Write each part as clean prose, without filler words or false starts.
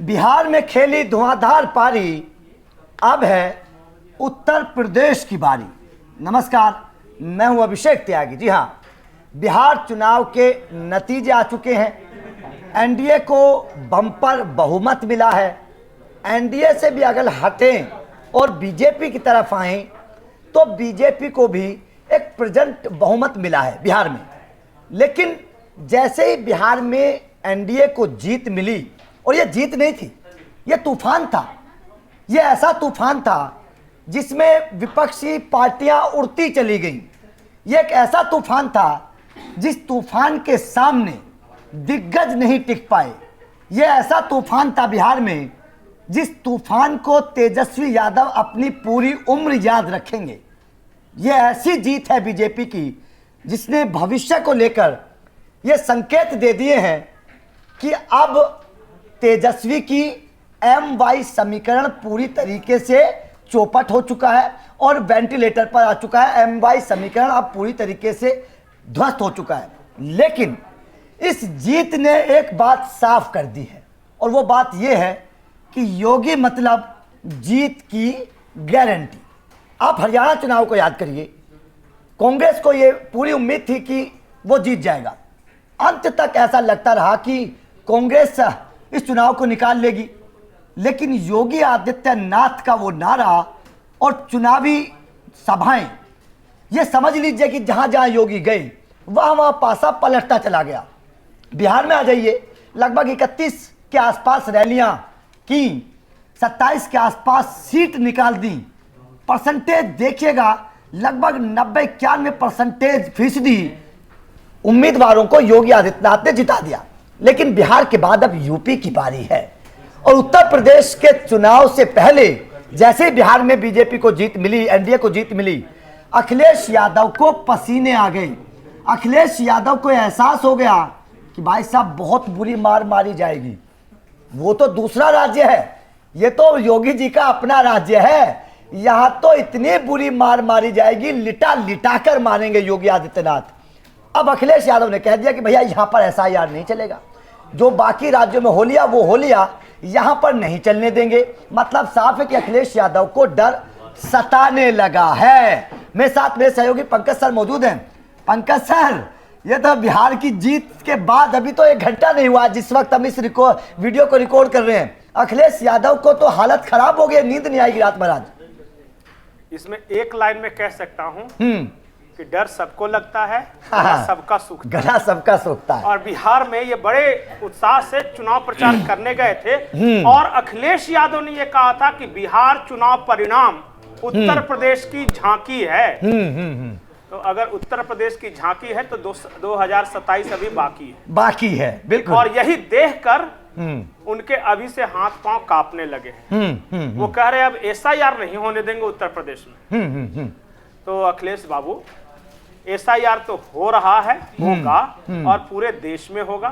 बिहार में खेली धुआंधार पारी, अब है उत्तर प्रदेश की बारी। नमस्कार, मैं हूं अभिषेक त्यागी। जी हां, बिहार चुनाव के नतीजे आ चुके हैं। एनडीए को बम्पर बहुमत मिला है। एनडीए से भी अगर हटें और बीजेपी की तरफ आएं तो बीजेपी को भी एक प्रेजेंट बहुमत मिला है बिहार में। लेकिन जैसे ही बिहार में एनडीए को जीत मिली, और ये जीत नहीं थी, ये तूफान था। ये ऐसा तूफान था जिसमें विपक्षी पार्टियां उड़ती चली गईं। ये एक ऐसा तूफान था जिस तूफान के सामने दिग्गज नहीं टिक पाए। ये ऐसा तूफान था बिहार में जिस तूफान को तेजस्वी यादव अपनी पूरी उम्र याद रखेंगे। ये ऐसी जीत है बीजेपी की जिसने भविष्य को लेकर ये संकेत दे दिए हैं कि अब तेजस्वी की MY समीकरण पूरी तरीके से चौपट हो चुका है और वेंटिलेटर पर आ चुका है। MY समीकरण अब पूरी तरीके से ध्वस्त हो चुका है। लेकिन इस जीत ने एक बात साफ कर दी है, और वो बात यह है कि योगी मतलब जीत की गारंटी। आप हरियाणा चुनाव को याद करिए, कांग्रेस को ये पूरी उम्मीद थी कि वो जीत जाएगा। अंत तक ऐसा लगता रहा कि कांग्रेस इस चुनाव को निकाल लेगी। लेकिन योगी आदित्यनाथ का वो नारा और चुनावी सभाएं, ये समझ लीजिए कि जहां जहां योगी गए वहां पासा पलटता चला गया। बिहार में आ जाइए, लगभग 31 के आसपास रैलियां की, 27 के आसपास सीट निकाल दी। परसेंटेज देखिएगा, लगभग 90-91% फीसदी उम्मीदवारों को योगी आदित्यनाथ ने जिता दिया। लेकिन बिहार के बाद अब यूपी की बारी है, और उत्तर प्रदेश के चुनाव से पहले जैसे ही बिहार में बीजेपी को जीत मिली, एनडीए को जीत मिली, अखिलेश यादव को पसीने आ गए। अखिलेश यादव को एहसास हो गया कि भाई साहब बहुत बुरी मार मारी जाएगी। वो तो दूसरा राज्य है, ये तो योगी जी का अपना राज्य है। यहां तो इतनी बुरी मार मारी जाएगी, लिटा लिटा कर मारेंगे योगी आदित्यनाथ। अब अखिलेश यादव ने कह दिया कि भैया यहां पर SIR नहीं चलेगा, जो बाकी राज्यों में हो लिया वो हो लिया, यहां पर नहीं चलने देंगे। मतलब साफ है कि अखिलेश यादव को डर सताने लगा है। मेरे साथ मेरे सहयोगी पंकज सर मौजूद हैं। पंकज सर, ये तो बिहार की जीत के बाद अभी तो 1 घंटा नहीं हुआ जिस वक्त हम इस वीडियो को रिकॉर्ड कर रहे हैं। अखिलेश यादव को तो हालत खराब हो गई, नींद नहीं आएगी रात भर आज। इसमें एक लाइन में कह सकता हूं कि डर सबको लगता है, सबका सुख, गला सबका सूखता है। और बिहार में ये बड़े उत्साह से चुनाव प्रचार करने गए थे, और अखिलेश यादव ने ये कहा था कि बिहार चुनाव परिणाम उत्तर प्रदेश की झांकी है। तो अगर उत्तर प्रदेश की झांकी है तो 2027 अभी बाकी है। बिल्कुल। और यही देखकर उनके अभी से हाथ पांव कांपने लगे हैं। वो कह रहे हैं अब SIR नहीं होने देंगे उत्तर प्रदेश में। तो अखिलेश बाबू, SIR तो हो रहा है, होगा, और पूरे देश में होगा।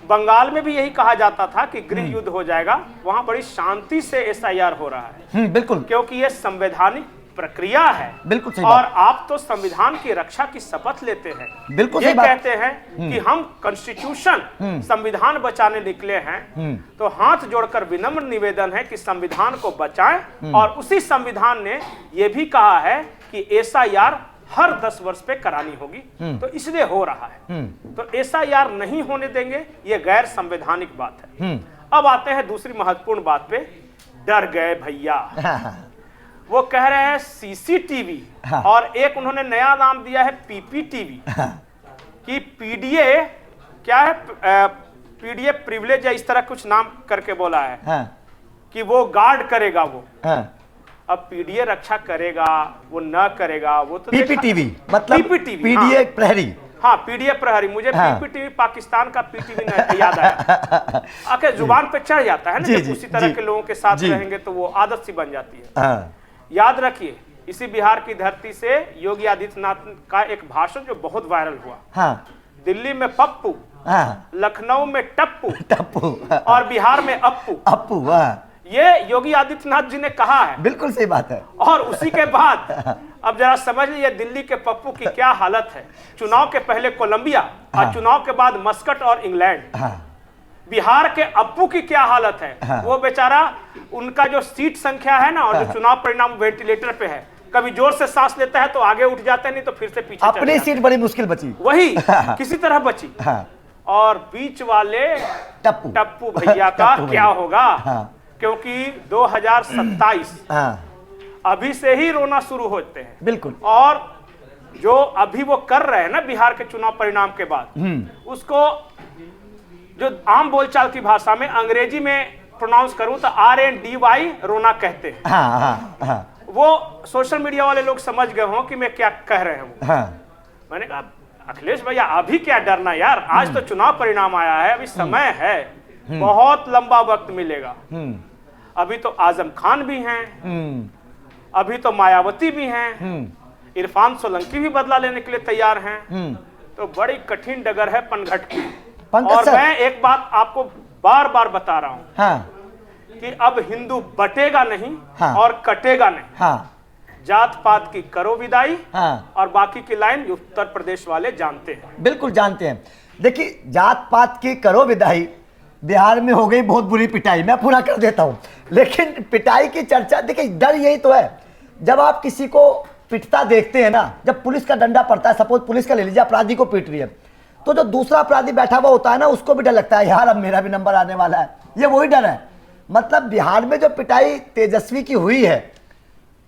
बंगाल में भी यही कहा जाता था कि गृह युद्ध हो जाएगा, वहां बड़ी शांति से SIR हो रहा है। बिल्कुल, क्योंकि ये संवैधानिक प्रक्रिया है। बिल्कुल सही और बात। आप तो संविधान की रक्षा की शपथ लेते हैं। बिल्कुल ये सही बात। कहते हैं कि हम कॉन्स्टिट्यूशन, संविधान बचाने निकले हैं। तो हाथ जोड़कर विनम्र निवेदन है कि संविधान को बचाएं। और उसी संविधान ने यह भी कहा है कि SIR हर 10 वर्ष पे करानी होगी, तो इसलिए हो रहा है। तो SIR नहीं होने देंगे, ये गैर संवैधानिक बात है। अब आते हैं दूसरी महत्वपूर्ण बात पे। डर गए भैया। वो कह रहे हैं CCTV, और एक उन्होंने नया नाम दिया है PPTV, कि PDA क्या है, PDA प्रिविलेज या इस तरह कुछ नाम करके बोला है कि वो गार्ड करेगा। वो अब PDA रक्षा करेगा, वो न करेगा, वो तो PPTV मतलब PDA प्रहरी। हाँ, PDA प्रहरी। मुझे PPTV पाकिस्तान का PTV याद आया। आखिर जुबान पे चढ़ जाता है ना, जब उसी तरह के लोगों के साथ रहेंगे तो वो आदत सी बन जाती है। याद रखिए, इसी बिहार की धरती से योगी आदित्यनाथ का एक भाषण जो बहुत वायरल हुआ। दिल्ली में पप्पू, लखनऊ में टप्पू, और बिहार में अप्पू। ये योगी आदित्यनाथ जी ने कहा है। बिल्कुल सही बात है। और उसी के बाद अब जरा समझ लीजिए दिल्ली के पप्पू की क्या हालत है। चुनाव के पहले कोलंबिया और चुनाव के बाद मस्कट और इंग्लैंड। बिहार के अप्पू की क्या हालत है। हाँ। वो बेचारा, उनका जो सीट संख्या है ना, और जो चुनाव परिणाम वेंटिलेटर पे है, कभी जोर से सांस लेता है तो आगे उठ जाते हैं, नहीं तो फिर से पीछे चले अपनी जाते सीट बड़ी मुश्किल बची। हैं। वही किसी तरह बची। हाँ। और बीच वाले टप्पू भैया का टप्पू क्या भैया। होगा। हाँ। क्योंकि 2027 हाँ, अभी से ही रोना शुरू होते हैं। बिल्कुल। और जो अभी वो कर रहे हैं ना बिहार के चुनाव परिणाम के बाद, उसको जो आम बोलचाल की भाषा में अंग्रेजी में प्रोनाउंस करूं तो RNDY रोना कहते हैं। हाँ हाँ हाँ वो सोशल मीडिया वाले लोग समझ गए हों कि मैं क्या कह रहे हूं। हाँ। मैंने कहा अखिलेश भैया अभी क्या डरना यार, आज तो चुनाव परिणाम आया है, अभी समय है, बहुत लंबा वक्त मिलेगा। अभी तो आजम खान भी हैं, अभी तो मायावती भी हैं, इरफान सोलंकी भी बदला लेने के लिए तैयार हैं। तो बड़ी कठिन डगर है पनघट की। और सर, मैं एक बात आपको बार बार बता रहा हूं, हाँ, कि अब हिंदू बटेगा नहीं, हाँ, और कटेगा नहीं। हाँ, जात पात की करो विदाई, हाँ, और बाकी की लाइन उत्तर प्रदेश वाले जानते हैं। बिल्कुल जानते हैं। देखिए, जात पात की करो विदाई, बिहार में हो गई बहुत बुरी पिटाई, मैं पूरा कर देता हूं। लेकिन पिटाई की चर्चा, देखिए डर यही तो है, जब आप किसी को पिटता देखते हैं ना, जब पुलिस का डंडा पड़ता है, सपोज पुलिस का ले लीजिए, अपराधी को पीट रही है, तो जो दूसरा अपराधी बैठा हुआ होता है ना, उसको भी डर लगता है, यार अब मेरा भी नंबर आने वाला है। ये वही डर है। मतलब बिहार में जो पिटाई तेजस्वी की हुई है,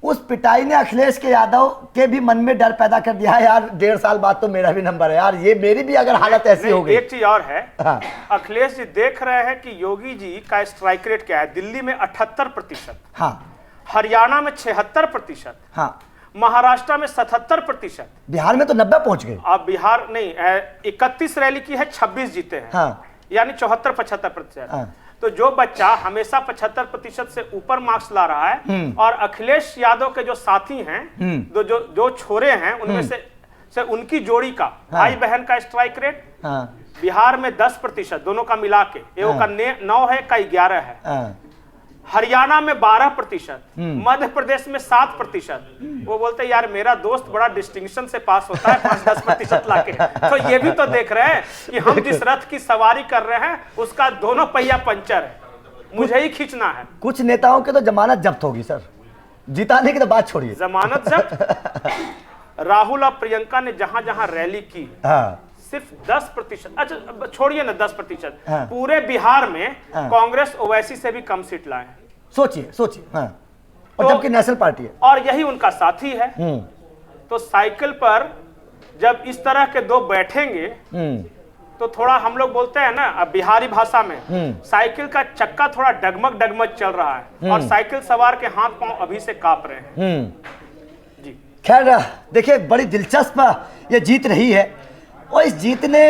उस पिटाई ने अखिलेश के यादव के भी मन में डर पैदा कर दिया है, यार 1.5 साल बाद तो मेरा भी नंबर है, यार ये मेरी भी अगर हालत ऐसी हो गई। एक चीज और है, हाँ। अखिलेश जी देख रहे हैं कि योगी जी का स्ट्राइक रेट क्या है। दिल्ली में 78%, हाँ, हरियाणा में 76%, हाँ, महाराष्ट्र में 77%, बिहार में तो 90 पहुंच गए। अब बिहार नहीं, 31 रैली की है, 26 जीते हैं, हाँ, यानी 74-75%। हाँ। तो जो बच्चा हमेशा 75% से ऊपर मार्क्स ला रहा है, और अखिलेश यादव के जो साथी हैं, जो छोरे हैं, उनमें से उनकी जोड़ी का, भाई बहन का स्ट्राइक रेट बिहार में 10%, दोनों का मिला के, एगो का 9 है, का 11 है। हरियाणा में 12%, मध्य प्रदेश में 7%। वो बोलते यार मेरा दोस्त बड़ा डिस्टिंक्शन से पास होता है 5-10% लाके। तो ये भी तो देख रहे हैं कि हम जिस रथ की सवारी कर रहे हैं उसका दोनों पहिया पंचर है, मुझे ही खींचना है। कुछ नेताओं की तो जमानत जब्त होगी सर, जिताने की तो बात छोड़िए। जमानत जब्त। राहुल और प्रियंका ने जहां जहां रैली की, हाँ, सिर्फ 10%, अच्छा छोड़िए ना 10%, हाँ। पूरे बिहार में हाँ। कांग्रेस ओवैसी से भी कम सीट लाए। सोचिए सोचिए। हाँ, और जबकि नेशनल पार्टी है, और यही उनका साथी है। तो साइकिल पर जब इस तरह के दो बैठेंगे, तो थोड़ा हम लोग बोलते हैं ना अब बिहारी भाषा में, साइकिल का चक्का थोड़ा डगमग डगमग चल रहा है, और साइकिल सवार के हाथ पांव अभी से कांप रहे हैं। जी, खैर देखिए, बड़ी दिलचस्प ये जीत रही है, और इस जीत ने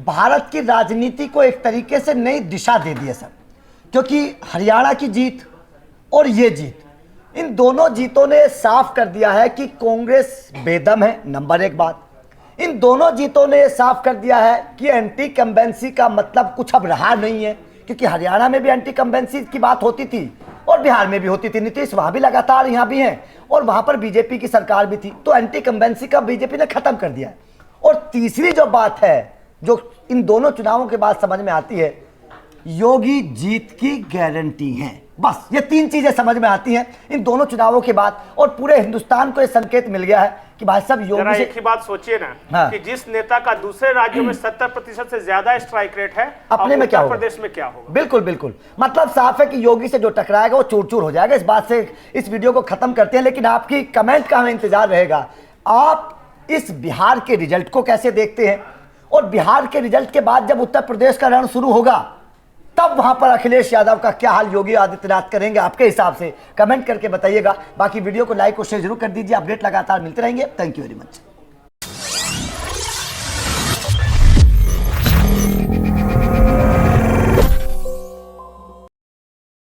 भारत की राजनीति को एक तरीके से नई दिशा दे दी है सर। क्योंकि हरियाणा की जीत और ये जीत, इन दोनों जीतों ने साफ कर दिया है कि कांग्रेस बेदम है, नंबर 1 बात। इन दोनों जीतों ने साफ कर दिया है कि एंटी कंबेंसी का मतलब कुछ अब रहा नहीं है, क्योंकि हरियाणा में भी एंटी कंबेंसी की बात होती थी और बिहार में भी होती थी। नीतीश वहां भी लगातार यहाँ भी हैं, और वहां पर बीजेपी की सरकार भी थी, तो एंटी कंबेंसी का बीजेपी ने खत्म कर दिया है। और तीसरी जो बात है, जो इन दोनों चुनावों के बाद समझ में आती है, योगी जीत की गारंटी है। बस ये 3 चीजें समझ में आती हैं इन दोनों चुनावों के बाद, और पूरे हिंदुस्तान को ये संकेत मिल गया है कि भाई साहब योगी से एक ही बात सोचिए ना, हाँ। कि जिस नेता का दूसरे राज्यों में 70% से ज्यादा स्ट्राइक रेट है, अपने में क्या होगा, प्रदेश में क्या होगा। बिल्कुल बिल्कुल, मतलब साफ है कि योगी से जो टकराएगा वो चूर चूर हो जाएगा। इस बात से इस वीडियो को खत्म करते हैं, लेकिन आपकी कमेंट का हमें इंतजार रहेगा। आप इस बिहार के रिजल्ट को कैसे देखते हैं, और बिहार के रिजल्ट के बाद जब उत्तर प्रदेश का रण शुरू होगा, तब वहां पर अखिलेश यादव का क्या हाल योगी आदित्यनाथ करेंगे, आपके हिसाब से कमेंट करके बताइएगा। बाकी वीडियो को लाइक और शेयर जरूर कर दीजिए। अपडेट लगातार मिलते रहेंगे। Thank you very much.